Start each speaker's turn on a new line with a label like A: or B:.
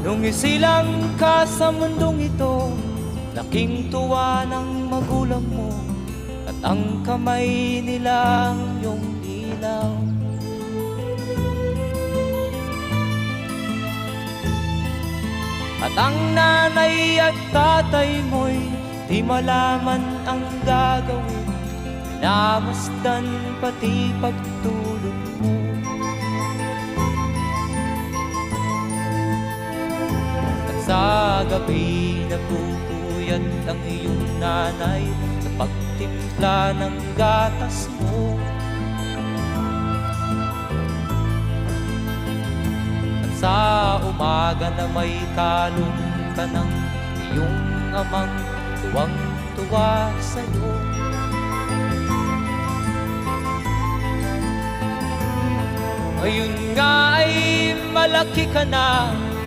A: Nung isilang ka sa mundong ito, laking tuwa ng magulang mo, at ang kamay nila ang iyong ilaw. At ang nanay at tatay mo'y di malaman ang gagawin, namasdan pati pagtulog mo. At sa gabi nagpupuyat ang iyong nanay sa pagtimpla ng gatas mo. At sa umaga na may talong ka ng iyong amang tuwang-tuwa sa'yo. Ngayon nga ay malaki ka na,